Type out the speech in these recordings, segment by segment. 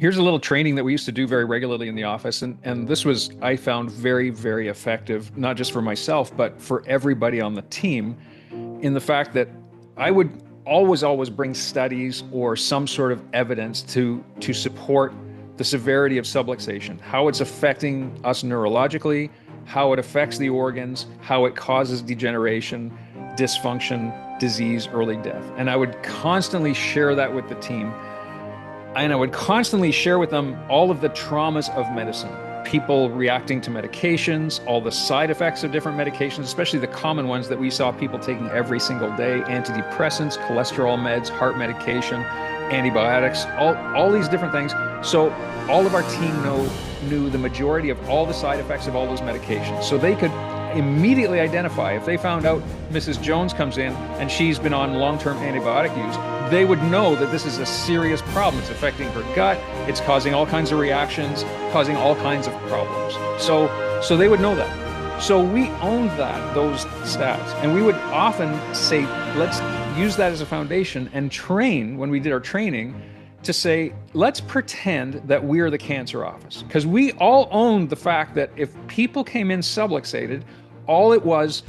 Here's a little training that we used to do very regularly in the office, and this was, I found, very, very effective, not just for myself, but for everybody on the team, in the fact that I would always bring studies or some sort of evidence to support the severity of subluxation, how it's affecting us neurologically, how it affects the organs, how it causes degeneration, dysfunction, disease, early death. And I would constantly share that with the team. And I would constantly share with them all of the traumas of medicine, people reacting to medications, all the side effects of different medications, especially the common ones that we saw people taking every single day: antidepressants, cholesterol meds, heart medication, antibiotics, all these different things. So all of our team knew the majority of all the side effects of all those medications. So they could immediately identify if they found out Mrs. Jones comes in and she's been on long-term antibiotic use, they would know that this is a serious problem. It's affecting her gut. It's causing all kinds of reactions, causing all kinds of problems. So they would know that. So we owned those stats, and we would often say, let's use that as a foundation and train when we did our training to say, let's pretend that we're the cancer office. Because we all owned the fact that if people came in subluxated, all it was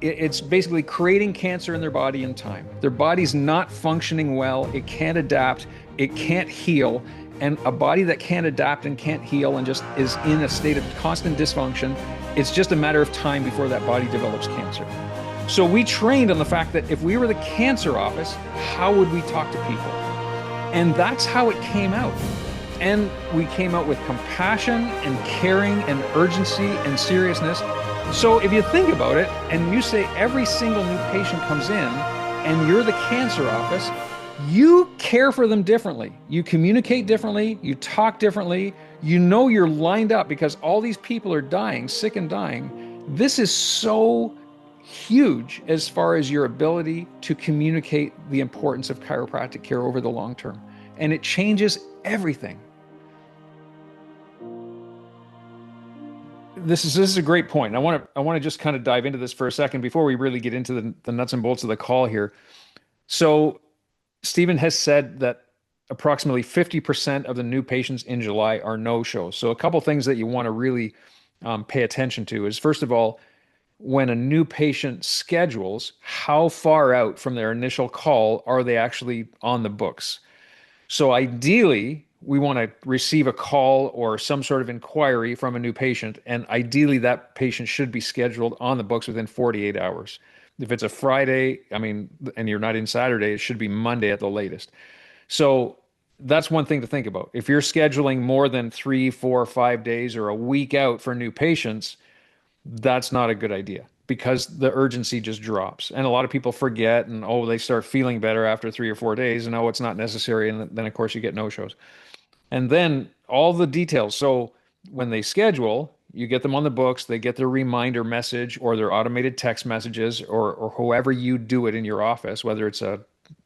it's basically creating cancer in their body in time. Their body's not functioning well. It can't adapt. It can't heal. And a body that can't adapt and can't heal and just is in a state of constant dysfunction, it's just a matter of time before that body develops cancer. So we trained on the fact that if we were the cancer office, how would we talk to people? And that's how it came out. And we came out with compassion and caring and urgency and seriousness. So if you think about it, and you say every single new patient comes in and you're the cancer office, you care for them differently. You communicate differently. You talk differently. You know you're lined up because all these people are dying, sick and dying. This is so huge as far as your ability to communicate the importance of chiropractic care over the long term. And it changes everything. This is a great point. I want to just kind of dive into this for a second before we really get into the nuts and bolts of the call here. So Stephen has said that approximately 50% of the new patients in July are no-shows. So a couple things that you want to really pay attention to is, first of all, when a new patient schedules, how far out from their initial call are they actually on the books? So ideally, we want to receive a call or some sort of inquiry from a new patient, and ideally that patient should be scheduled on the books within 48 hours. If it's a Friday, and you're not in Saturday, it should be Monday at the latest. So that's one thing to think about. If you're scheduling more than 3, 4, 5 days or a week out for new patients, that's not a good idea because the urgency just drops. And a lot of people forget and, oh, they start feeling better after 3 or 4 days and, oh, it's not necessary. And then, of course, you get no-shows. And then all the details. So when they schedule, you get them on the books, they get their reminder message or their automated text messages or however you do it in your office, whether it's a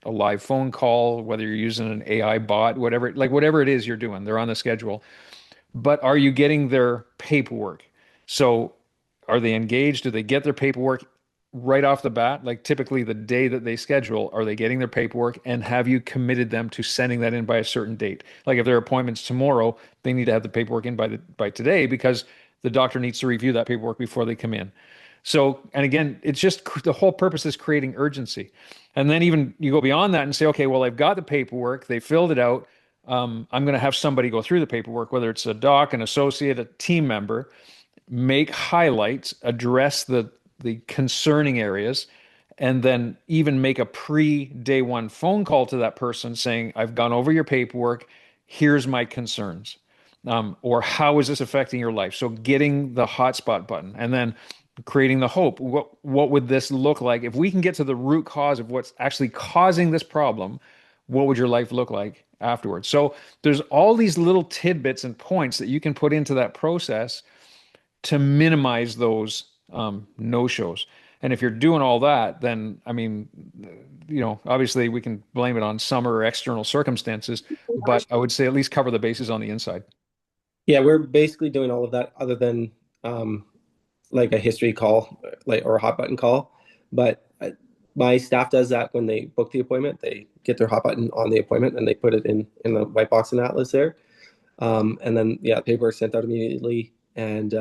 live phone call, whether you're using an AI bot, whatever it is you're doing, they're on the schedule. But are you getting their paperwork? So are they engaged? Do they get their paperwork right off the bat? Like typically the day that they schedule, are they getting their paperwork? And have you committed them to sending that in by a certain date? Like if their appointment's tomorrow, they need to have the paperwork in by today because the doctor needs to review that paperwork before they come in. So, and again, it's just the whole purpose is creating urgency. And then even you go beyond that and say, okay, well, I've got the paperwork, they filled it out. I'm going to have somebody go through the paperwork, whether it's a doc, an associate, a team member, make highlights, address the concerning areas, and then even make a pre-day one phone call to that person saying, I've gone over your paperwork. Here's my concerns. Or how is this affecting your life? So getting the hotspot button and then creating the hope. What would this look like? If we can get to the root cause of what's actually causing this problem, what would your life look like afterwards? So there's all these little tidbits and points that you can put into that process to minimize those no-shows. And if you're doing all that, then obviously we can blame it on some or external circumstances, but I would say at least cover the bases on the inside. Yeah, we're basically doing all of that other than like a history call, like or a hot button call. But my staff does that when they book the appointment. They get their hot button on the appointment and they put it in the white box and atlas there. And then yeah, paperwork sent out immediately, and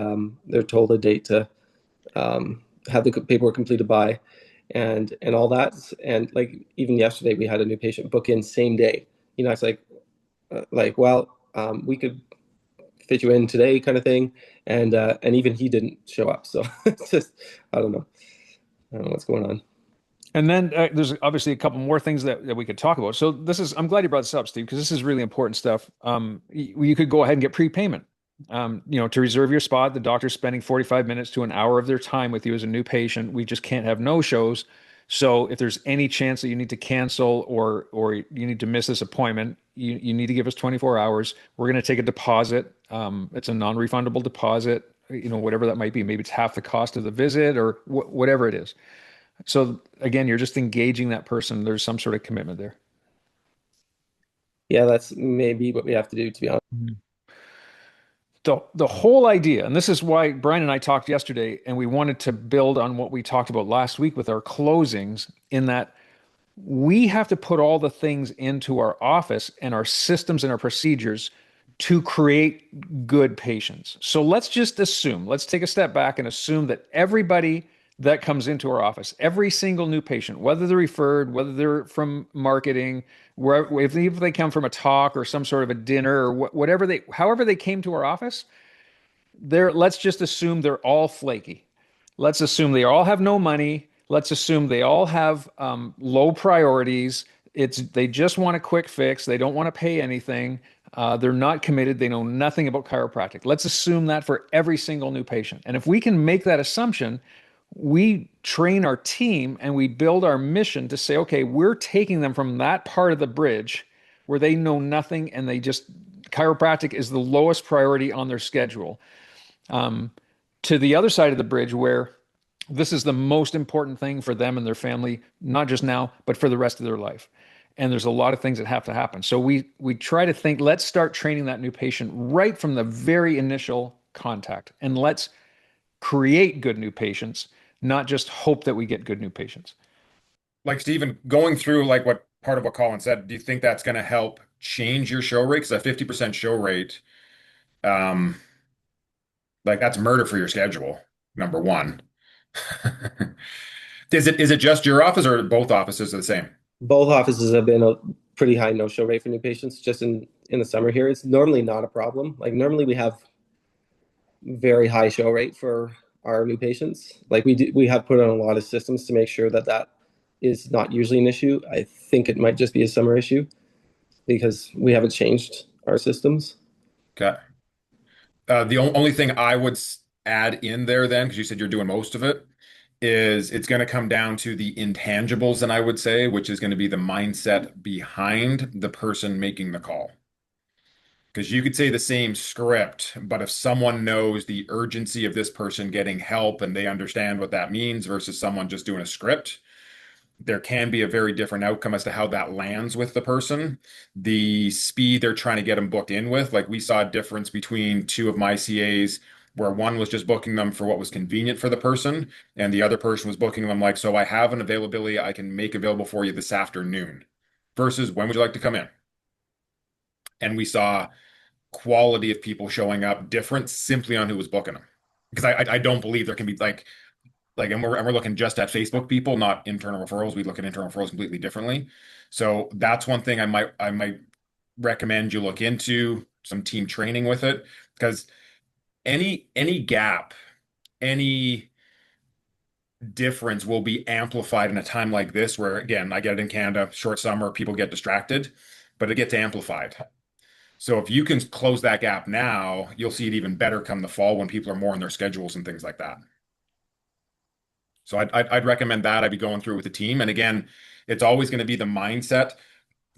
they're told a date to have the paperwork completed by, and all that. And like even yesterday, we had a new patient book in same day. It's like well, we could fit you in today, kind of thing. And even he didn't show up. So it's just I don't know. I don't know what's going on. And then there's obviously a couple more things that we could talk about. So I'm glad you brought this up, Steve, because this is really important stuff. You could go ahead and get prepayment. To reserve your spot. The doctor's spending 45 minutes to an hour of their time with you as a new patient. We just can't have no shows. So if there's any chance that you need to cancel or you need to miss this appointment, you need to give us 24 hours. We're going to take a deposit. It's a non-refundable deposit, whatever that might be. Maybe it's half the cost of the visit or whatever it is. So again, you're just engaging that person. There's some sort of commitment there. Yeah, that's maybe what we have to do, to be honest. Mhm. The whole idea, and this is why Brian and I talked yesterday, and we wanted to build on what we talked about last week with our closings, in that we have to put all the things into our office and our systems and our procedures to create good patients. So let's take a step back and assume that everybody that comes into our office, every single new patient, whether they're referred, whether they're from marketing, if they come from a talk or some sort of a dinner or however they came to our office, let's just assume they're all flaky. Let's assume they all have no money. Let's assume they all have low priorities. They just want a quick fix. They don't want to pay anything. They're not committed. They know nothing about chiropractic. Let's assume that for every single new patient. And if we can make that assumption, we train our team and we build our mission to say, okay, we're taking them from that part of the bridge where they know nothing and chiropractic is the lowest priority on their schedule, to the other side of the bridge where this is the most important thing for them and their family, not just now, but for the rest of their life. And there's a lot of things that have to happen. So we try to think, let's start training that new patient right from the very initial contact, and let's create good new patients, not just hope that we get good new patients. Like Stephen, going through like what part of what Colin said, do you think that's going to help change your show rate? Because a 50% show rate, um, like that's murder for your schedule, number one. Is it just your office or both offices are the same? Both offices have been a pretty high no-show rate for new patients just in the summer here. It's normally not a problem. Like normally we have very high show rate for our new patients. Like we have put on a lot of systems to make sure that that is not usually an issue. I think it might just be a summer issue because we haven't changed our systems. Okay. The only thing I would add in there then, because you said you're doing most of it, is it's going to come down to the intangibles, and I would say, which is going to be the mindset behind the person making the call. Because you could say the same script, but if someone knows the urgency of this person getting help and they understand what that means versus someone just doing a script, there can be a very different outcome as to how that lands with the person. The speed they're trying to get them booked in with, like we saw a difference between two of my CAs where one was just booking them for what was convenient for the person, and the other person was booking them like, so I have an availability I can make available for you this afternoon, versus when would you like to come in? And we saw quality of people showing up different simply on who was booking them. Because I don't believe there can be and we're looking just at Facebook people, not internal referrals. We look at internal referrals completely differently. So that's one thing I might recommend you look into some team training with it, because any gap, any difference will be amplified in a time like this where, again, I get it in Canada, short summer, people get distracted, but it gets amplified. So if you can close that gap now, you'll see it even better come the fall when people are more on their schedules and things like that. So I'd recommend that. I'd be going through it with the team. And again, it's always going to be the mindset.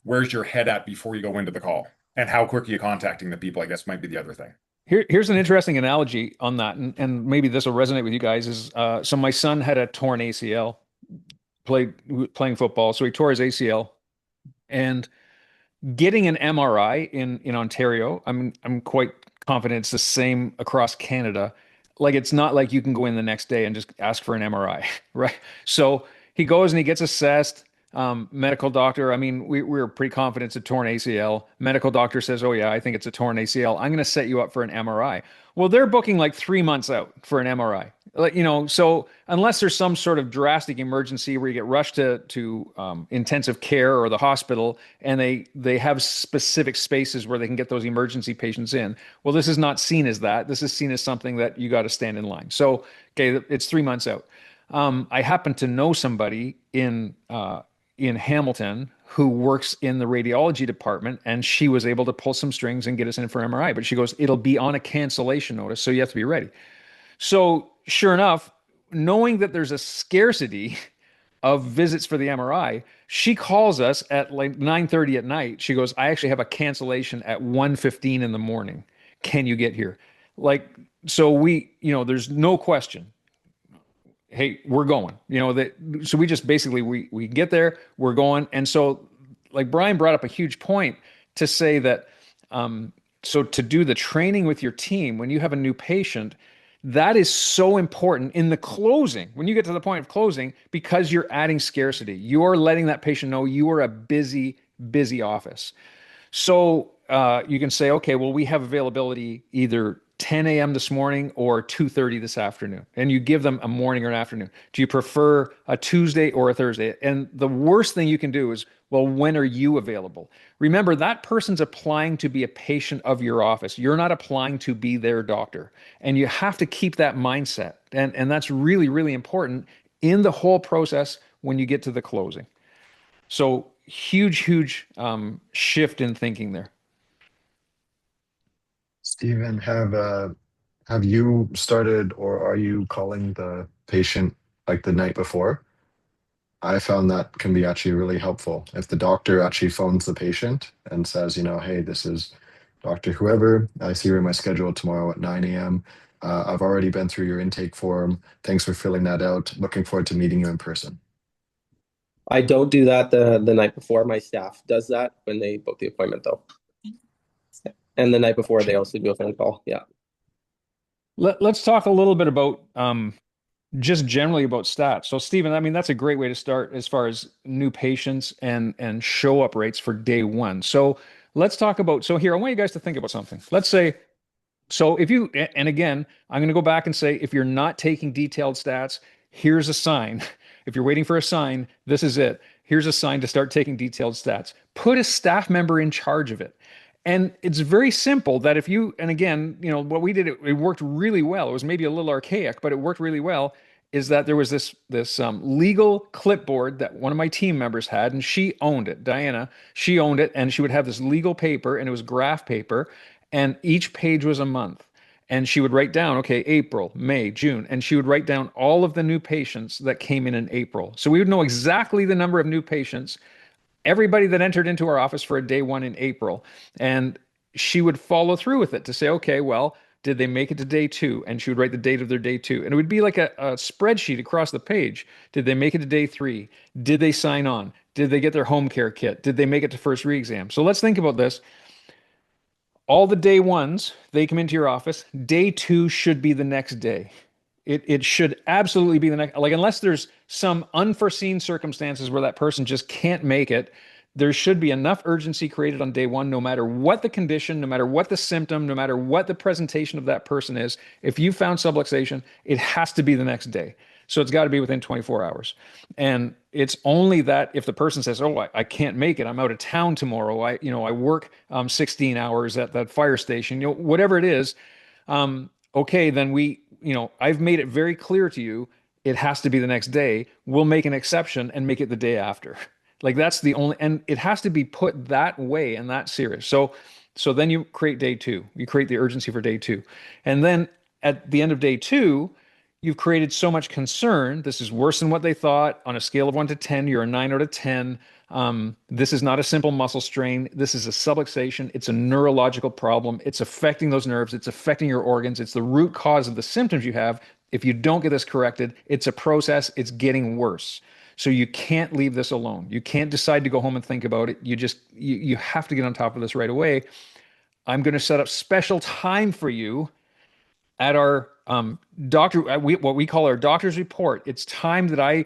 Where's your head at before you go into the call? And how quick are you contacting the people, I guess, might be the other thing. Here's an interesting analogy on that, and maybe this will resonate with you guys. So my son had a torn ACL, playing football, so he tore his ACL, and getting an MRI in Ontario, I'm quite confident it's the same across Canada. Like it's not like you can go in the next day and just ask for an MRI, right? So he goes and he gets assessed. Medical doctor, I mean, we were pretty confident it's a torn ACL. Medical doctor says, "Oh yeah, I think it's a torn ACL. I'm going to set you up for an MRI." Well, they're booking like 3 months out for an MRI. Like, so unless there's some sort of drastic emergency where you get rushed to intensive care or the hospital, and they have specific spaces where they can get those emergency patients in. Well, this is not seen as that. This is seen as something that you got to stand in line. So, okay, it's 3 months out. I happen to know somebody in Hamilton who works in the radiology department, and she was able to pull some strings and get us in for MRI. But she goes, it'll be on a cancellation notice, so you have to be ready. So sure enough, knowing that there's a scarcity of visits for the MRI, she calls us at like 9:30 at night. She goes, I actually have a cancellation at 1:15 in the morning. Can you get here? Like, so there's no question, hey, we're going. So we just basically we get there, we're going. And so like Brian brought up a huge point to say that so to do the training with your team when you have a new patient, that is so important in the closing. When you get to the point of closing, because you're adding scarcity, you're letting that patient know you are a busy, busy office. So you can say, okay, well, we have availability either 10 a.m. this morning or 2:30 this afternoon. And you give them a morning or an afternoon. Do you prefer a Tuesday or a Thursday? And the worst thing you can do is, well, when are you available? Remember, that person's applying to be a patient of your office. You're not applying to be their doctor. And you have to keep that mindset. And that's really, really important in the whole process when you get to the closing. So huge, huge shift in thinking there. Stephen, have you started or are you calling the patient like the night before? I found that can be actually really helpful. If the doctor actually phones the patient and says, hey, this is Dr. Whoever, I see you in my schedule tomorrow at 9 a.m. I've already been through your intake form. Thanks for filling that out. Looking forward to meeting you in person. I don't do that the night before. My staff does that when they book the appointment, though. And the night before, they also do a phone call. Yeah. Let's talk a little bit about just generally about stats. So, Stephen, I mean, that's a great way to start as far as new patients and show up rates for day one. So let's talk about, so here, I want you guys to think about something. Let's say, so if you, and again, I'm going to go back and say, if you're not taking detailed stats, here's a sign. If you're waiting for a sign, this is it. Here's a sign to start taking detailed stats. Put a staff member in charge of it. And it's very simple that if you, and again, what we did, it worked really well. It was maybe a little archaic, but it worked really well. Is that there was this legal clipboard that one of my team members had, and she owned it. Diana, she owned it, and she would have this legal paper, and it was graph paper, and each page was a month. And she would write down, okay, April, May, June, and she would write down all of the new patients that came in April. So we would know exactly the number of new patients, everybody that entered into our office for a day one in April. And she would follow through with it to say, okay, well, did they make it to day two? And she would write the date of their day two. And it would be like a spreadsheet across the page. Did they make it to day three? Did they sign on? Did they get their home care kit? Did they make it to first re-exam? So let's think about this. All the day ones, they come into your office. Day two should be the next day. It should absolutely be the next, like, unless there's some unforeseen circumstances where that person just can't make it, there should be enough urgency created on day one, no matter what the condition, no matter what the symptom, no matter what the presentation of that person is. If you found subluxation, it has to be the next day. So it's got to be within 24 hours. And it's only that if the person says, oh, I can't make it, I'm out of town tomorrow, I work 16 hours at that fire station, whatever it is, okay, then I've made it very clear to you, it has to be the next day. We'll make an exception and make it the day after. Like that's the only, and it has to be put that way and that serious. So then you create day two, you create the urgency for day two. And then at the end of day two, you've created so much concern. This is worse than what they thought. On a scale of 1 to 10, you're a 9 out of 10. This is not a simple muscle strain. This is a subluxation. It's a neurological problem. It's affecting those nerves. It's affecting your organs. It's the root cause of the symptoms you have. If you don't get this corrected, it's a process. It's getting worse. So you can't leave this alone. You can't decide to go home and think about it. You have to get on top of this right away. I'm going to set up special time for you at our what we call our doctor's report. It's time that I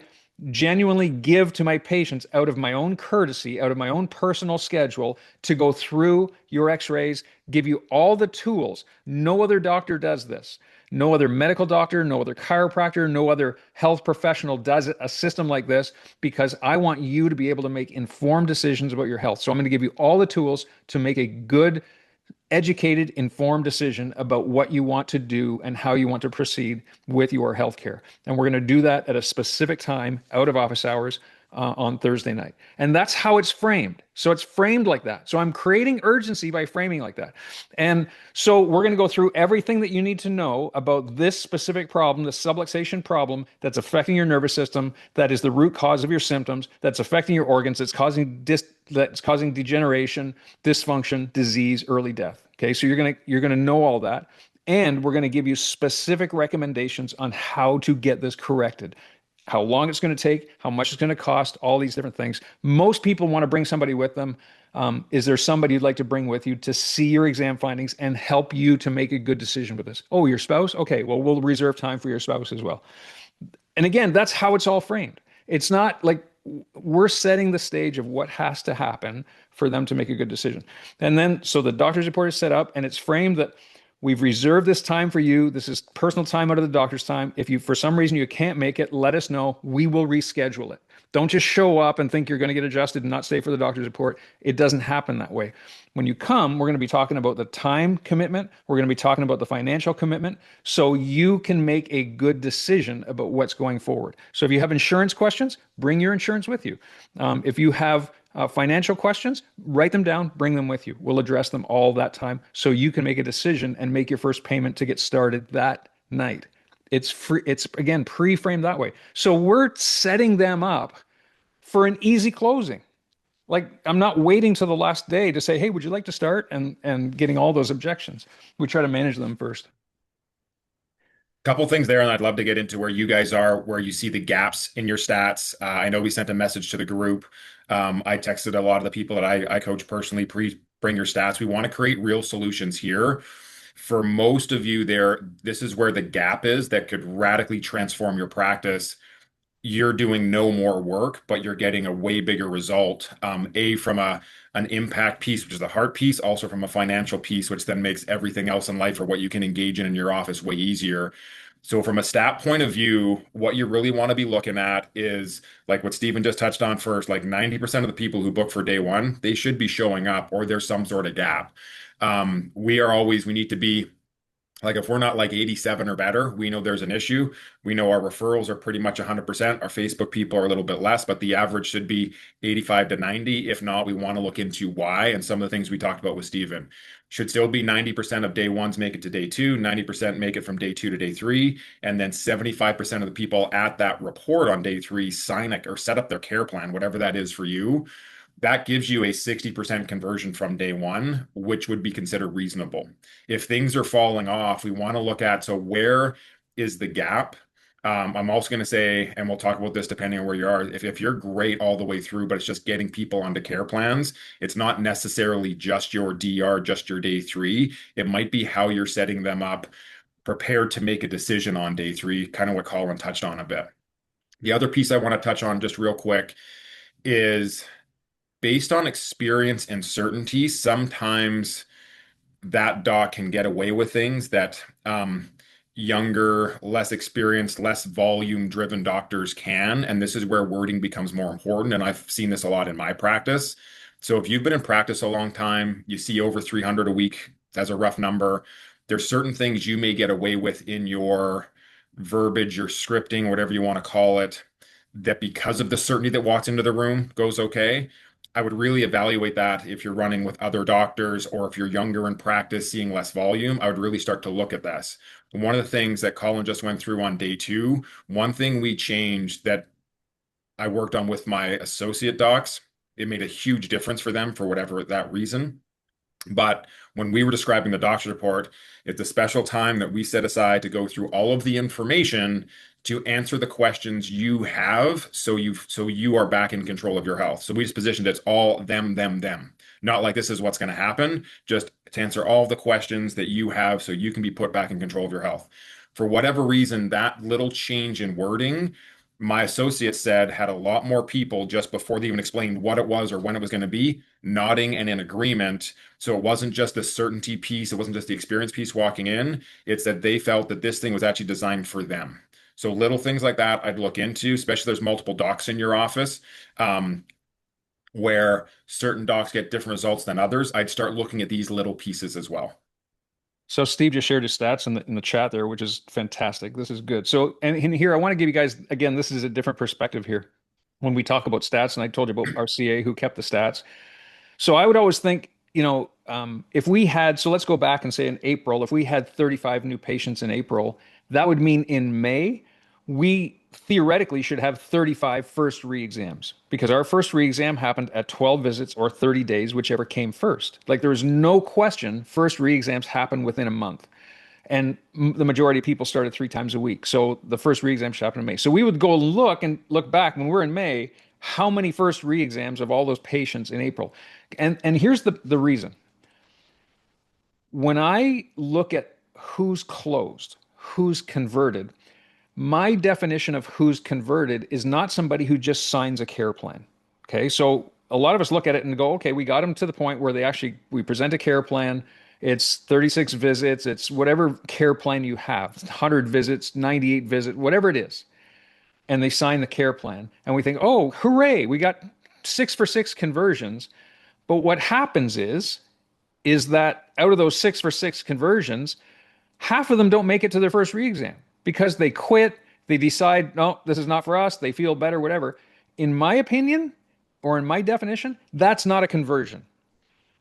genuinely give to my patients out of my own courtesy, out of my own personal schedule to go through your x-rays, give you all the tools. No other doctor does this. No other medical doctor, no other chiropractor, no other health professional does a system like this because I want you to be able to make informed decisions about your health. So I'm going to give you all the tools to make a good, educated, informed decision about what you want to do and how you want to proceed with your healthcare. And we're going to do that at a specific time out of office hours on Thursday night. And that's how it's framed. So it's framed like that. So I'm creating urgency by framing like that. And so we're going to go through everything that you need to know about this specific problem, the subluxation problem that's affecting your nervous system, that is the root cause of your symptoms, that's affecting your organs, that's causing degeneration, dysfunction, disease, early death. Okay, so you're gonna know all that, and we're gonna give you specific recommendations on how to get this corrected, how long it's going to take, how much it's going to cost, all these different things. Most people want to bring somebody with them. Is there somebody you'd like to bring with you to see your exam findings and help you to make a good decision with this? Oh, your spouse? Okay, well, we'll reserve time for your spouse as well. And again, that's how it's all framed. It's not like we're setting the stage of what has to happen for them to make a good decision. And then, so the doctor's report is set up and it's framed that we've reserved this time for you. This is personal time out of the doctor's time. If you, for some reason, you can't make it, let us know. We will reschedule it. Don't just show up and think you're going to get adjusted and not stay for the doctor's report. It doesn't happen that way. When you come, we're going to be talking about the time commitment. We're going to be talking about the financial commitment so you can make a good decision about what's going forward. So if you have insurance questions, bring your insurance with you. If you have financial questions, write them down, bring them with you. We'll address them all that time so you can make a decision and make your first payment to get started that night. It's free. It's again pre-framed that way. So we're setting them up for an easy closing. Like I'm not waiting to the last day to say, "Hey, would you like to start?" and getting all those objections. We try to manage them first. Couple things there, and I'd love to get into where you guys are, where you see the gaps in your stats. I know we sent a message to the group. I texted a lot of the people that I coach personally, bring your stats. We want to create real solutions here. For most of you there, this is where the gap is that could radically transform your practice. You're doing no more work, but you're getting a way bigger result. From an impact piece, which is the heart piece, also from a financial piece, which then makes everything else in life or what you can engage in your office way easier. So from a stat point of view, what you really want to be looking at is like what Stephen just touched on first, like 90% of the people who book for day one, they should be showing up or there's some sort of gap. We need to be like if we're not like 87 or better, we know there's an issue. We know our referrals are pretty much 100%. Our Facebook people are a little bit less, but the average should be 85 to 90. If not, we want to look into why. And some of the things we talked about with Stephen should still be 90% of day ones make it to day two, 90% make it from day two to day three. And then 75% of the people at that report on day three sign it or set up their care plan, whatever that is for you. That gives you a 60% conversion from day one, which would be considered reasonable. If things are falling off, we want to look at, so where is the gap? I'm also going to say, and we'll talk about this depending on where you are, if you're great all the way through, but it's just getting people onto care plans, it's not necessarily just your DR, just your day three. It might be how you're setting them up, prepared to make a decision on day three, kind of what Colin touched on a bit. The other piece I want to touch on just real quick is based on experience and certainty, sometimes that doc can get away with things that younger, less experienced, less volume-driven doctors can. And this is where wording becomes more important. And I've seen this a lot in my practice. So if you've been in practice a long time, you see over 300 a week as a rough number, there's certain things you may get away with in your verbiage, your scripting, whatever you want to call it, that because of the certainty that walks into the room goes okay. I would really evaluate that if you're running with other doctors or if you're younger in practice, seeing less volume. I would really start to look at this. One of the things that Colin just went through on day two, one thing we changed that I worked on with my associate docs, it made a huge difference for them for whatever that reason. But when we were describing the doctor's report, it's a special time that we set aside to go through all of the information to answer the questions you have so you are back in control of your health. So we just positioned it's all them. Not like this is what's going to happen, just to answer all the questions that you have so you can be put back in control of your health. For whatever reason, that little change in wording my associate said had a lot more people just before they even explained what it was or when it was going to be, nodding and in agreement. So it wasn't just the certainty piece, it wasn't just the experience piece walking in. It's that they felt that this thing was actually designed for them. So little things like that I'd look into, especially if there's multiple docs in your office, where certain docs get different results than others. I'd start looking at these little pieces as well. So Steve just shared his stats in the chat there, which is fantastic. This is good. So, and here I want to give you guys, again, this is a different perspective here when we talk about stats. And I told you about our CA who kept the stats. So I would always think, if we had, so let's go back and say in April, if we had 35 new patients in April, that would mean in May, we theoretically should have 35 first re-exams because our first re-exam happened at 12 visits or 30 days, whichever came first. Like there was no question, first re-exams happen within a month. And the majority of people started 3 times a week. So the first re-exam should happen in May. So we would go look back when we're in May, how many first re-exams of all those patients in April? And here's the reason. When I look at who's closed, who's converted, my definition of who's converted is not somebody who just signs a care plan. Okay. So a lot of us look at it and go, okay, we got them to the point where we present a care plan. It's 36 visits. It's whatever care plan you have, 100 visits, 98 visits, whatever it is. And they sign the care plan. And we think, oh, hooray, we got 6 for 6 conversions. But what happens is that out of those 6 for 6 conversions, half of them don't make it to their first re-exam because they quit, they decide, no, this is not for us, they feel better, whatever. In my opinion, or in my definition, that's not a conversion.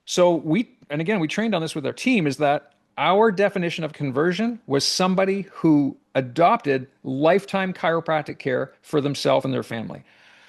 So and again, we trained on this with our team, is that our definition of conversion was somebody who adopted lifetime chiropractic care for themselves and their family.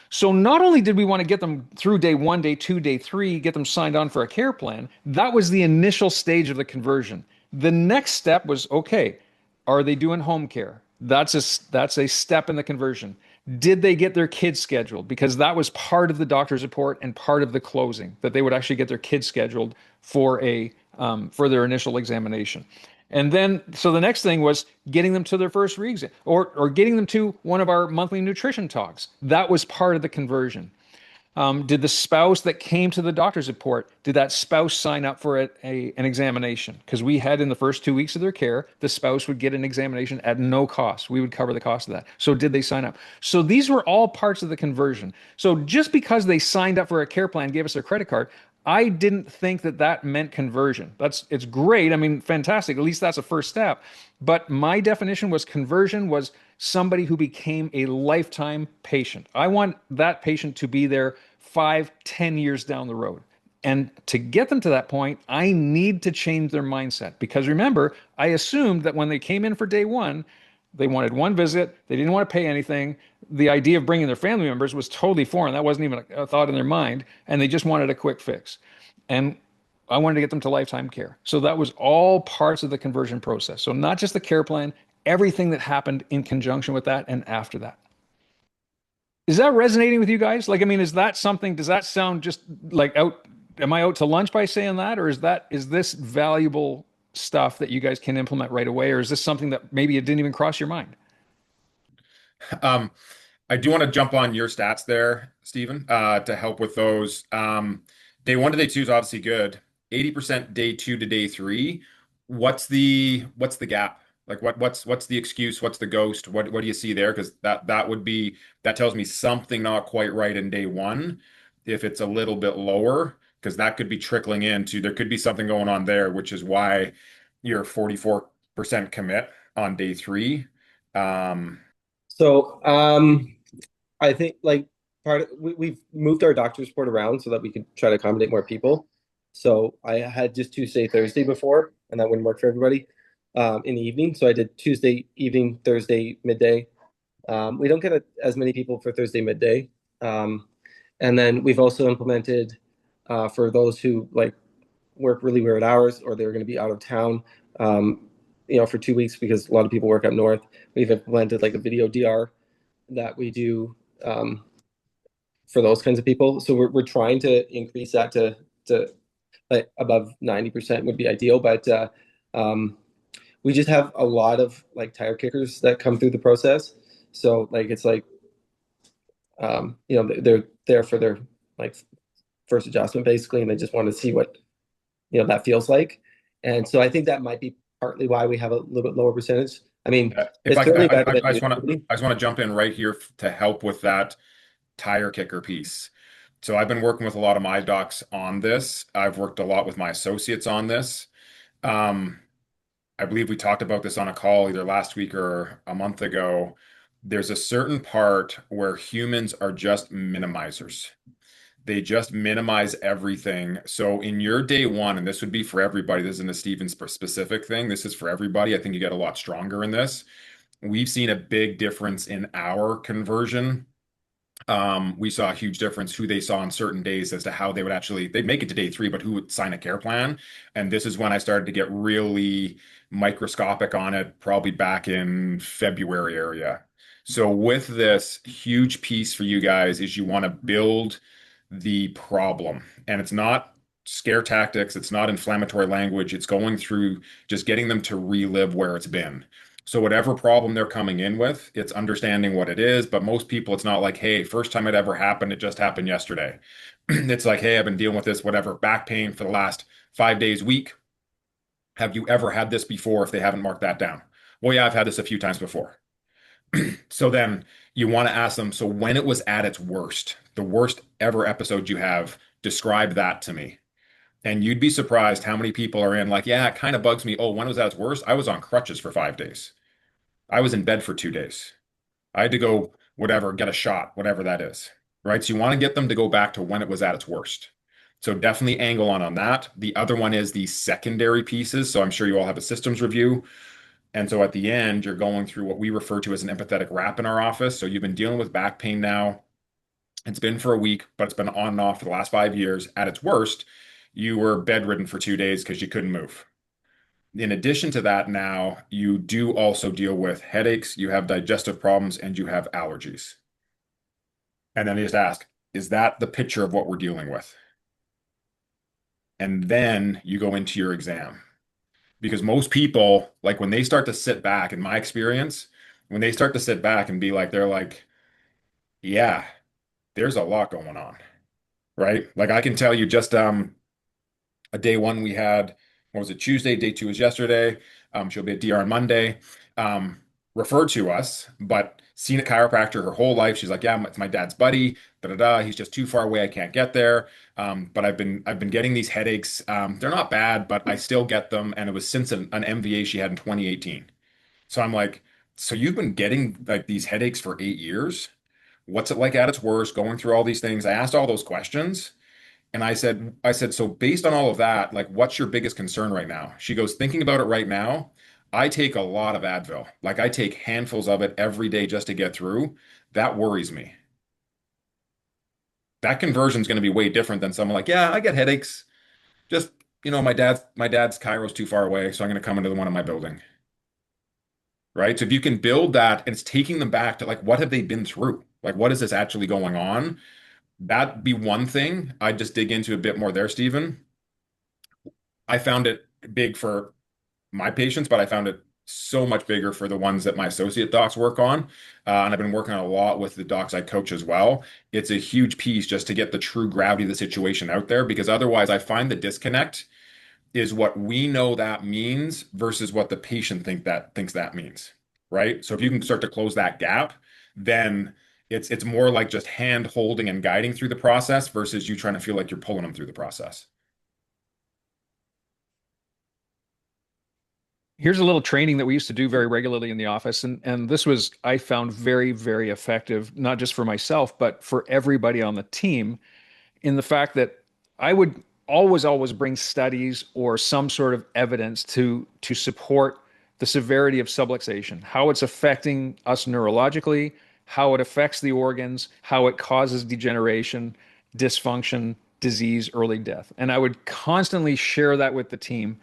So not only did we want to get them through day 1, day 2, day 3, get them signed on for a care plan, that was the initial stage of the conversion. The next step was, okay, are they doing home care? That's a step in the conversion. Did they get their kids scheduled? Because that was part of the doctor's report and part of the closing, that they would actually get their kids scheduled for their initial examination. And then, so the next thing was getting them to their first re-exam or getting them to one of our monthly nutrition talks. That was part of the conversion. Did the spouse that came to the doctor's report, did that spouse sign up for an examination? Because we had in the first 2 weeks of their care, the spouse would get an examination at no cost. We would cover the cost of that. So did they sign up? So these were all parts of the conversion. So just because they signed up for a care plan, gave us their credit card, I didn't think that meant conversion. It's great. I mean, fantastic. At least that's a first step. But my definition was conversion was somebody who became a lifetime patient. I want that patient to be there 5, 10 years down the road. And to get them to that point, I need to change their mindset. Because remember, I assumed that when they came in for day 1, they wanted one visit. They didn't want to pay anything. The idea of bringing their family members was totally foreign. That wasn't even a thought in their mind. And they just wanted a quick fix. And I wanted to get them to lifetime care. So that was all parts of the conversion process. So not just the care plan, everything that happened in conjunction with that and after that. Is that resonating with you guys? Like, I mean, is that something, does that sound just like am I out to lunch by saying that? Or is this valuable stuff that you guys can implement right away? Or is this something that maybe it didn't even cross your mind? I do want to jump on your stats there, Stephen, to help with those. Day 1 to day 2 is obviously good. 80% day 2 to day 3. What's the gap? Like what's the excuse? What's the ghost? What do you see there? Because that tells me something not quite right in day 1. If it's a little bit lower, because that could be trickling into there could be something going on there, which is why you're 44% commit on day 3. So I think like we've moved our doctor's report around so that we could try to accommodate more people. So I had just Tuesday, Thursday before, and that wouldn't work for everybody in the evening. So I did Tuesday evening, Thursday midday. We don't get as many people for Thursday midday. And then we've also implemented for those who like work really weird hours or they're going to be out of town, for 2 weeks because a lot of people work up north. We've implemented like a video DR that we do for those kinds of people. So we're trying to increase that to like above 90% would be ideal, but we just have a lot of like tire kickers that come through the process. So like it's like they're there for their like first adjustment basically, and they just want to see what that feels like. And so I think that might be partly why we have a little bit lower percentage. I mean, If it's I, certainly better than I just it want used to to, be. I just want to jump in right here to help with that tire kicker piece. So I've been working with a lot of my docs on this. I've worked a lot with my associates on this. Um, I believe we talked about this on a call either last week or a month ago. There's a certain part where humans are just minimizers. They just minimize everything. So in your day one, and this would be for everybody, this isn't a Steven specific thing. This is for everybody. I think you get a lot stronger in this. We've seen a big difference in our conversion. We saw a huge difference who they saw on certain days as to how they'd make it to day 3, but who would sign a care plan. And this is when I started to get really microscopic on it, probably back in February area. So with this huge piece for you guys is you want to build the problem. And it's not scare tactics, it's not inflammatory language, it's going through just getting them to relive where it's been. So whatever problem they're coming in with, it's understanding what it is. But most people, it's not like, hey, first time it ever happened, it just happened yesterday. It's like, hey, I've been dealing with this, whatever, back pain for the last 5 days, week. Have you ever had this before if they haven't marked that down? Well, yeah, I've had this a few times before. So then you want to ask them, so when it was at its worst, the worst ever episode you have, describe that to me. And you'd be surprised how many people are in like, yeah, it kind of bugs me. Oh, when it was at its worst? I was on crutches for 5 days. I was in bed for 2 days. I had to go, whatever, get a shot, whatever that is. Right. So you want to get them to go back to when it was at its worst. So definitely angle on that. The other one is the secondary pieces. So I'm sure you all have a systems review. And so at the end, you're going through what we refer to as an empathetic wrap in our office. So you've been dealing with back pain now. It's been for a week, but it's been on and off for the last 5 years. At its worst, you were bedridden for 2 days because you couldn't move. In addition to that, now you do also deal with headaches, you have digestive problems, and you have allergies. And then they just ask, is that the picture of what we're dealing with? And then you go into your exam. Because most people, like when they start to sit back, in my experience, when they start to sit back and be like, they're like, yeah, there's a lot going on, right? Like I can tell you just a day one we had, what was it, Tuesday, day two was yesterday. She'll be at DR on Monday. Um, Referred to us, but seen a chiropractor her whole life. She's like, yeah, it's my dad's buddy. Da da da. He's just too far away. I can't get there. But I've been getting these headaches. They're not bad, but I still get them. And it was since an MVA she had in 2018. So I'm like, so you've been getting like these headaches for 8 years? What's it like at its worst? Going through all these things. I asked all those questions. And I said, so based on all of that, like, what's your biggest concern right now? She goes, thinking about it right now, I take a lot of Advil. Like, I take handfuls of it every day just to get through. That worries me. That conversion is going to be way different than someone like, yeah, I get headaches. Just, my dad's Cairo's too far away, so I'm going to come into the one in my building. Right? So if you can build that and it's taking them back to like, what have they been through? Like, what is this actually going on? That'd be one thing I'd just dig into a bit more there, Stephen. I found it big for my patients, but I found it so much bigger for the ones that my associate docs work on. And I've been working on a lot with the docs I coach as well. It's a huge piece just to get the true gravity of the situation out there, because otherwise I find the disconnect is what we know that means versus what the patient thinks that means. Right. So if you can start to close that gap, then it's more like just hand holding and guiding through the process versus you trying to feel like you're pulling them through the process. Here's a little training that we used to do very regularly in the office, and this was I found very, very effective, not just for myself, but for everybody on the team, in the fact that I would always bring studies or some sort of evidence to support the severity of subluxation, how it's affecting us neurologically, how it affects the organs, how it causes degeneration, dysfunction, disease, early death. And I would constantly share that with the team,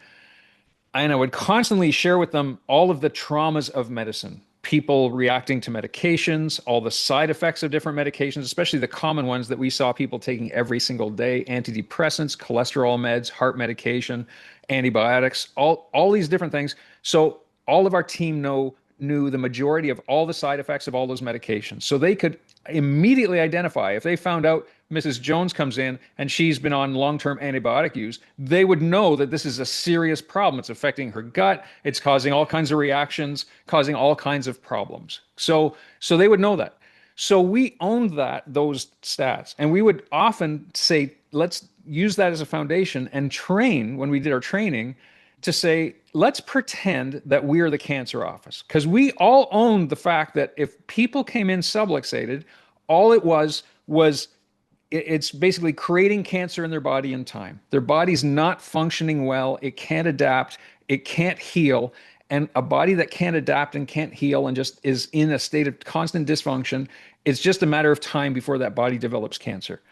and I would constantly share with them all of the traumas of medicine, people reacting to medications, all the side effects of different medications, especially the common ones that we saw people taking every single day: antidepressants, cholesterol meds, heart medication, antibiotics, all these different things. So all of our team knew the majority of all the side effects of all those medications. So they could immediately identify if they found out Mrs. Jones comes in and she's been on long-term antibiotic use, they would know that this is a serious problem. It's affecting her gut. It's causing all kinds of reactions, causing all kinds of problems. So they would know that. So we owned those stats, and we would often say, let's use that as a foundation and train when we did our training to say, let's pretend that we are the cancer office. Because we all owned the fact that if people came in subluxated, all it was it's basically creating cancer in their body in time. Their body's not functioning well. It can't adapt. It can't heal. And a body that can't adapt and can't heal and just is in a state of constant dysfunction, it's just a matter of time before that body develops cancer.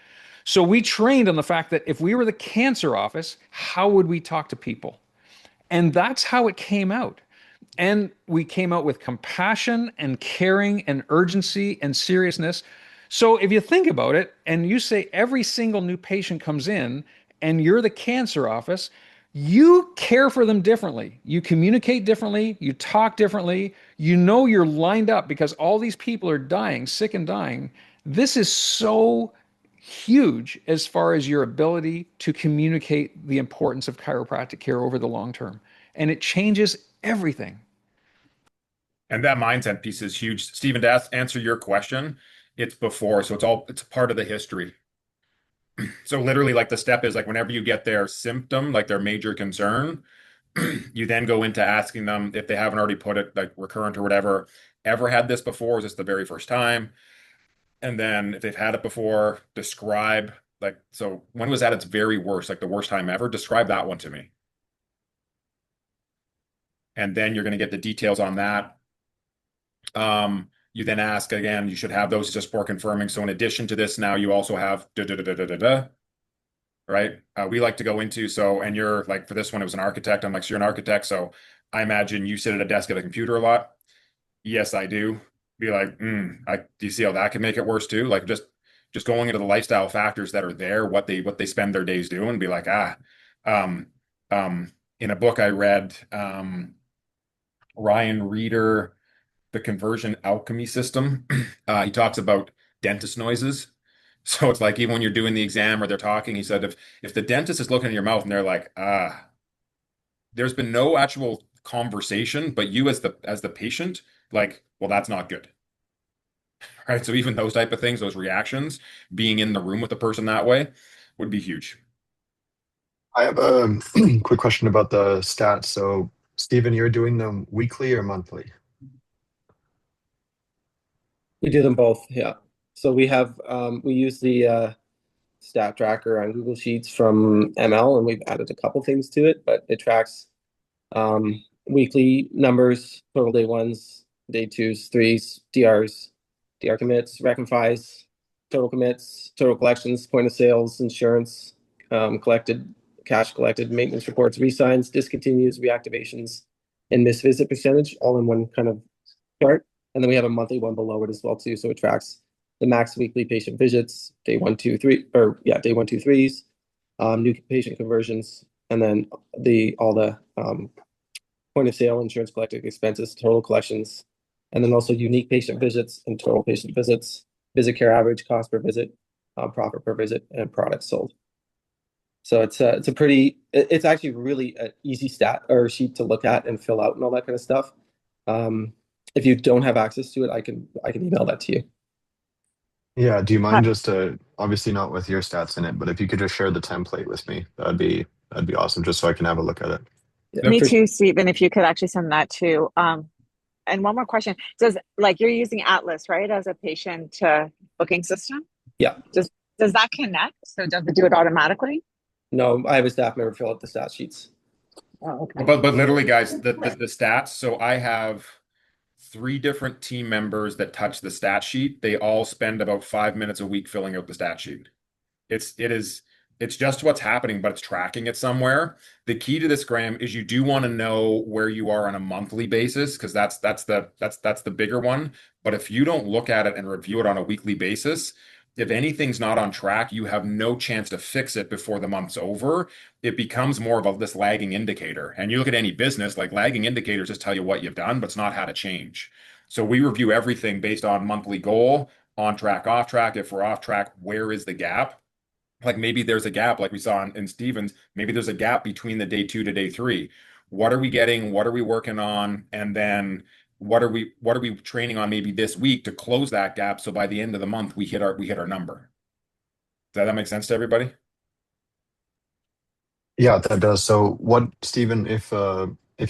So we trained on the fact that if we were the cancer office, how would we talk to people? And that's how it came out. And we came out with compassion and caring and urgency and seriousness. So if you think about it, and you say every single new patient comes in and you're the cancer office, you care for them differently. You communicate differently. You talk differently. You know you're lined up because all these people are dying, sick and dying. This is so huge as far as your ability to communicate the importance of chiropractic care over the long term. And it changes everything. And that mindset piece is huge. Stephen, to answer your question, it's before. So it's a part of the history. So literally like the step is like whenever you get their symptom, like their major concern, you then go into asking them if they haven't already put it like recurrent or whatever, ever had this before? Is this the very first time? And then if they've had it before, describe like, so when was that its very worst, like the worst time ever? Describe that one to me. And then you're going to get the details on that. You then ask again, you should have those just for confirming. So in addition to this, now you also have da da da da da da da, right? We like to go into, so, and you're like, for this one, it was an architect. I'm like, so you're an architect. So I imagine you sit at a desk at a computer a lot. Yes, I do. Be like, do you see how that can make it worse too? Like just going into the lifestyle factors that are there, what they spend their days doing, be like, um, in a book I read, Ryan Reeder, The Conversion Alchemy System, he talks about dentist noises. So it's like even when you're doing the exam or they're talking, he said if the dentist is looking in your mouth and they're like, there's been no actual conversation, but you as the patient, like, well, that's not good. Right. So even those type of things, those reactions, being in the room with the person that way would be huge. I have a quick question about the stats. So, Stephen, you're doing them weekly or monthly? We do them both, yeah. So we use the stat tracker on Google Sheets from ML, and we've added a couple things to it, but it tracks weekly numbers, total day ones, day twos, threes, DRs, DR commits, rec and FIs, total commits, total collections, point of sales, insurance, collected, cash collected, maintenance reports, resigns, discontinues, reactivations, and missed visit percentage, all in one kind of chart. And then we have a monthly one below it as well too. So it tracks the max weekly patient visits, day 1, 2, 3, or yeah, day 1, 2, 3s, new patient conversions, and then all the point of sale, insurance collected expenses, total collections, and then also unique patient visits and total patient visits, visit care average, cost per visit, profit per visit, and products sold. So it's it's actually really an easy stat or sheet to look at and fill out and all that kind of stuff. If you don't have access to it, I can email that to you. Yeah, do you mind just obviously not with your stats in it, but if you could just share the template with me, that'd be awesome, just so I can have a look at it. Yeah, Me for sure. too, Stephen, if you could actually send that too. And one more question. Like you're using Atlas, right, as a patient booking system? Yeah. Does that connect? So does it do it automatically? No, I have a staff member fill out the stat sheets. Oh, okay. But literally, guys, the stats. So I have 3 different team members that touch the stat sheet. They all spend about 5 minutes a week filling out the stat sheet. It's just what's happening, but it's tracking it somewhere. The key to this, Graham, is you do want to know where you are on a monthly basis, because that's the bigger one. But if you don't look at it and review it on a weekly basis, if anything's not on track, you have no chance to fix it before the month's over. It becomes more of this lagging indicator. And you look at any business, like lagging indicators just tell you what you've done, but it's not how to change. So we review everything based on monthly goal, on track, off track. If we're off track, where is the gap? Like maybe there's a gap, like we saw in Stevens, maybe there's a gap between the day 2 to day 3. What are we getting? What are we working on? And then what are we training on maybe this week to close that gap so by the end of the month we hit our number. Does that make sense to everybody? Yeah, that does. So what, Stephen, if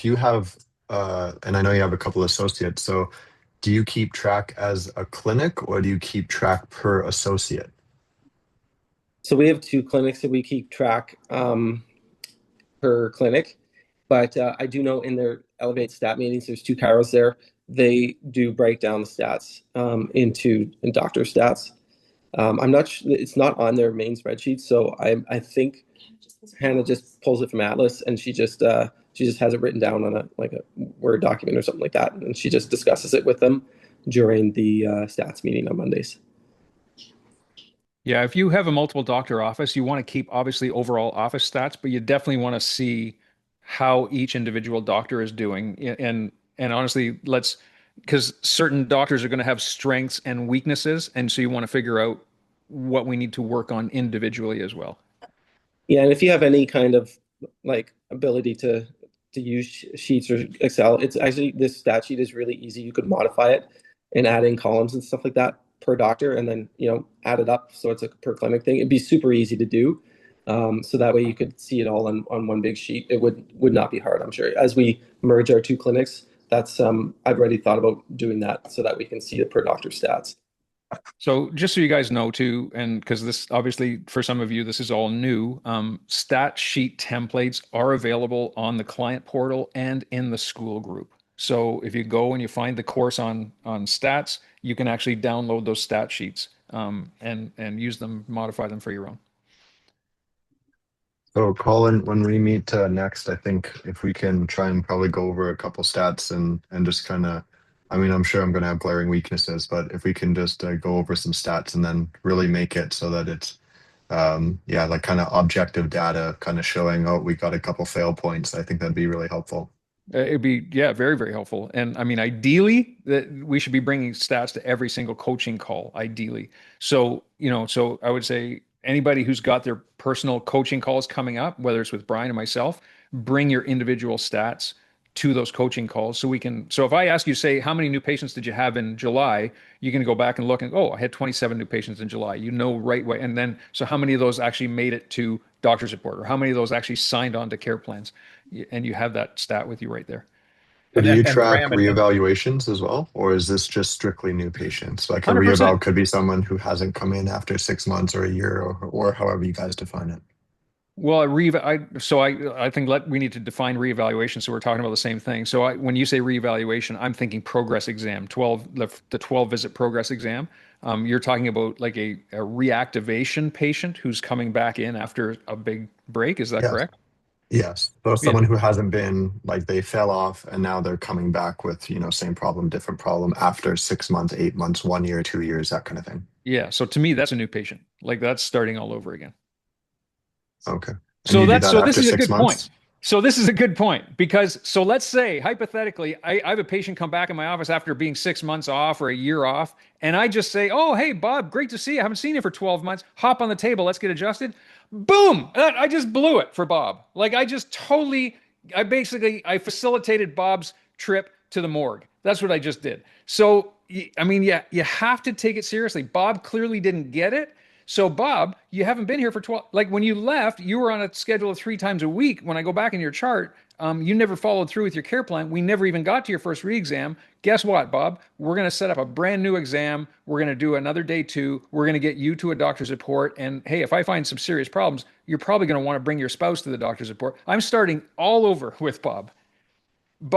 you have and I know you have a couple associates, so do you keep track as a clinic or do you keep track per associate? So we have two clinics that we keep track per clinic, but I do know in their Elevate stat meetings, there's two chiros there. They do break down the stats in doctor stats. I'm not. It's not on their main spreadsheet, so I think Hannah just pulls it from Atlas, and she just has it written down on a Word document or something like that, and she just discusses it with them during the stats meeting on Mondays. Yeah, if you have a multiple doctor office, you want to keep obviously overall office stats, but you definitely want to see how each individual doctor is doing. And honestly, let's because certain doctors are going to have strengths and weaknesses, and so you want to figure out what we need to work on individually as well. Yeah, and if you have any kind of ability to use sheets or Excel, it's actually this stat sheet is really easy. You could modify it and add in columns and stuff like that per doctor, and then add it up so it's a per clinic thing. It'd be super easy to do. So that way you could see it all on one big sheet. It would not be hard, I'm sure. As we merge our two clinics, that's I've already thought about doing that so that we can see the per doctor stats. So just so you guys know too, and because this obviously for some of you this is all new, stat sheet templates are available on the client portal and in the school group. So if you go and you find the course on stats, you can actually download those stat sheets and use them, modify them for your own. So Colin, when we meet next, I think if we can try and probably go over a couple stats and just kind of, I mean, I'm sure I'm going to have glaring weaknesses, but if we can just go over some stats and then really make it so that it's yeah, like kind of objective data, kind of showing, oh, we got a couple fail points. I think that'd be really helpful. It'd be, yeah, very, very helpful. And I mean, ideally, that we should be bringing stats to every single coaching call, ideally. So, so I would say anybody who's got their personal coaching calls coming up, whether it's with Brian and myself, bring your individual stats to those coaching calls so we can. So if I ask you, say, how many new patients did you have in July? You can go back and look and, oh, I had 27 new patients in July. You know right away. And then, so how many of those actually made it to doctor's report, or how many of those actually signed on to care plans? And you have that stat with you right there. So And do you and, and track Graham and reevaluations as well, or is this just strictly new patients? Like a reeval 100%. could be someone who hasn't come in after 6 months or a year, or however you guys define it. Well, I think we need to define reevaluation. So we're talking about the same thing. So when you say reevaluation, I'm thinking progress exam, 12, the 12 visit progress exam. You're talking about like a reactivation patient who's coming back in after a big break. Is that Yes. correct? Yes. So Yeah. someone who hasn't been, like, they fell off and now they're coming back with, same problem, different problem after 6 months, 8 months, 1 year, 2 years, that kind of thing. Yeah. So to me, that's a new patient. Like that's starting all over again. Okay. And So you do that's that so this after is a six good point. months? So this is a good point because so let's say hypothetically, I have a patient come back in my office after being 6 months off or a year off, and I just say, "Oh, hey Bob, great to see you. I haven't seen you for 12 months. Hop on the table. Let's get adjusted." Boom! I just blew it for Bob. Like I facilitated Bob's trip to the morgue. That's what I just did. So I mean, yeah, you have to take it seriously. Bob clearly didn't get it. So, Bob, you haven't been here for 12. Like when you left, you were on a schedule of 3 times a week. When I go back in your chart, you never followed through with your care plan. We never even got to your first re-exam. Guess what, Bob? We're going to set up a brand new exam. We're going to do another day 2. We're going to get you to a doctor's report. And hey, if I find some serious problems, you're probably going to want to bring your spouse to the doctor's report. I'm starting all over with Bob.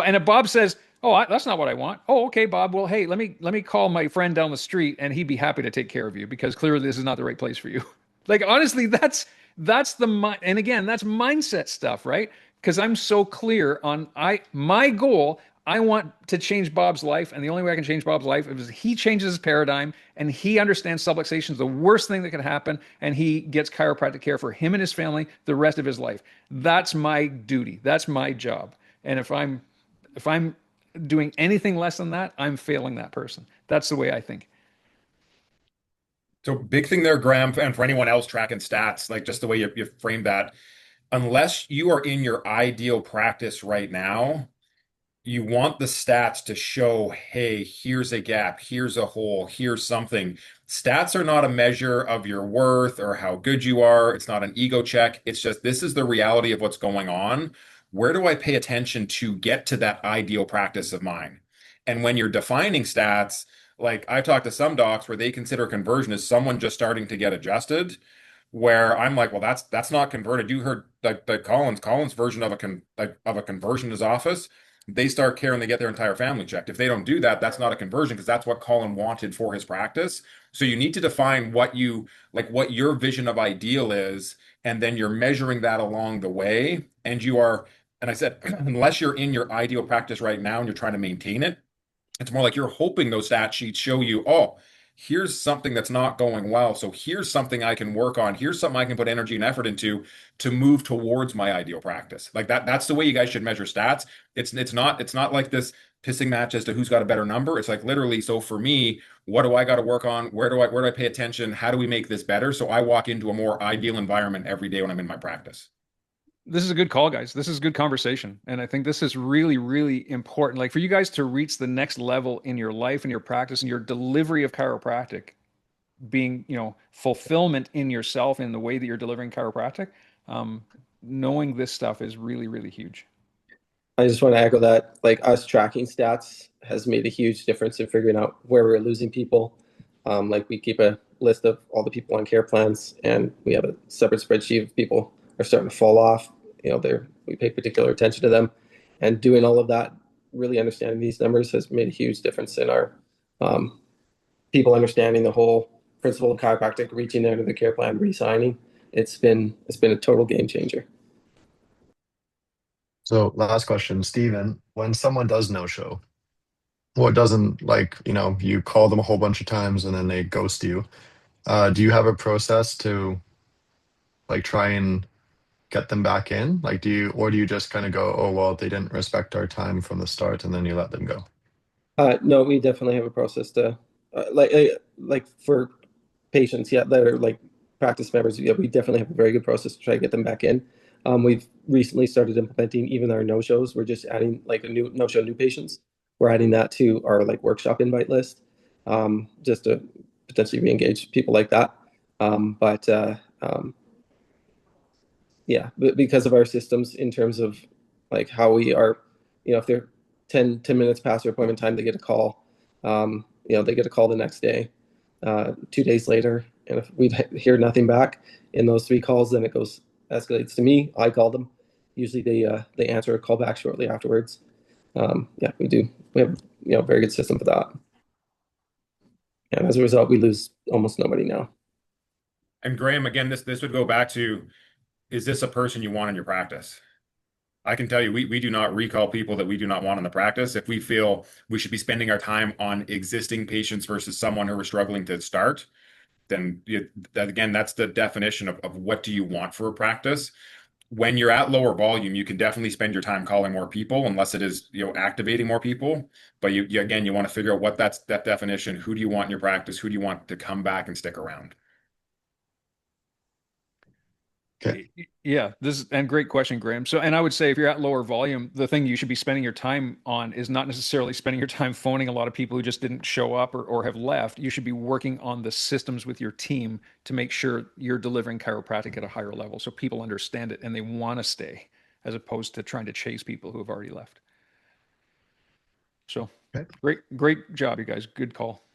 And if Bob says, "Oh, that's not what I want," oh, okay, Bob. Well, hey, let me call my friend down the street, and he'd be happy to take care of you because clearly this is not the right place for you. Like honestly, that's the mind, and again, that's mindset stuff, right? Because I'm so clear on my goal. I want to change Bob's life, and the only way I can change Bob's life is he changes his paradigm and he understands subluxation is the worst thing that can happen, and he gets chiropractic care for him and his family the rest of his life. That's my duty. That's my job. And if I'm doing anything less than that, I'm failing that person. That's the way I think. So big thing there, Graham, and for anyone else tracking stats, like just the way you framed that, unless you are in your ideal practice right now, you want the stats to show, hey, here's a gap, here's a hole, here's something. Stats are not a measure of your worth or how good you are. It's not an ego check. It's just this is the reality of what's going on. Where do I pay attention to get to that ideal practice of mine? And when you're defining stats, like I've talked to some docs where they consider conversion as someone just starting to get adjusted, where I'm like, well, that's not converted. You heard like the Collins version of a conversion is office. They start care and they get their entire family checked. If they don't do that, that's not a conversion because that's what Colin wanted for his practice. So you need to define what you like, what your vision of ideal is, and then you're measuring that along the way. And you are, and I said, unless you're in your ideal practice right now and you're trying to maintain it, it's more like you're hoping those stat sheets show you, oh, here's something that's not going well. So here's something I can work on. Here's something I can put energy and effort into to move towards my ideal practice. Like that's the way you guys should measure stats. It's not like this pissing match as to who's got a better number. It's like literally, so for me, what do I got to work on? Where do I pay attention? How do we make this better? So I walk into a more ideal environment every day when I'm in my practice. This is a good call, guys. This is good conversation. And I think this is really, really important. Like for you guys to reach the next level in your life and your practice and your delivery of chiropractic, being, fulfillment in yourself in the way that you're delivering chiropractic, um, knowing this stuff is really, really huge. I just want to echo that, like us tracking stats has made a huge difference in figuring out where we're losing people. Like we keep a list of all the people on care plans, and we have a separate spreadsheet of people are starting to fall off. We pay particular attention to them, and doing all of that, really understanding these numbers has made a huge difference in our um, people understanding the whole principle of chiropractic, reaching out to the care plan, re-signing. It's been a total game changer. So last question, Steven, when someone does no show, well, it doesn't like, you call them a whole bunch of times and then they ghost you. Do you have a process to like try and get them back in? Like, or do you just kind of go, oh, well, they didn't respect our time from the start and then you let them go? No, we definitely have a process to like for patients, yeah, that are like practice members. Yeah, we definitely have a very good process to try to get them back in. We've recently started implementing even our no shows. We're just adding like a new no show new patients. We're adding that to our like workshop invite list, just to potentially re-engage people like that. But yeah, because of our systems in terms of like how we are, if they're 10 minutes past their appointment time, they get a call. They get a call the next day, 2 days later. And if we hear nothing back in those 3 calls, then it escalates to me. I call them. Usually they answer a call back shortly afterwards. Yeah, we do. We have, a very good system for that. And as a result, we lose almost nobody now. And Graham, again, this would go back to, is this a person you want in your practice? I can tell you, we do not recall people that we do not want in the practice. If we feel we should be spending our time on existing patients versus someone who are struggling to start, then again, that's the definition of what do you want for a practice. When you're at lower volume, you can definitely spend your time calling more people, unless it is, activating more people. But again, you want to figure out what that definition. Who do you want in your practice? Who do you want to come back and stick around? Okay. Yeah, and great question, Graham. So, and I would say if you're at lower volume, the thing you should be spending your time on is not necessarily spending your time phoning a lot of people who just didn't show up or have left. You should be working on the systems with your team to make sure you're delivering chiropractic at a higher level so people understand it and they want to stay as opposed to trying to chase people who have already left. So, Okay. great job, you guys. Good call.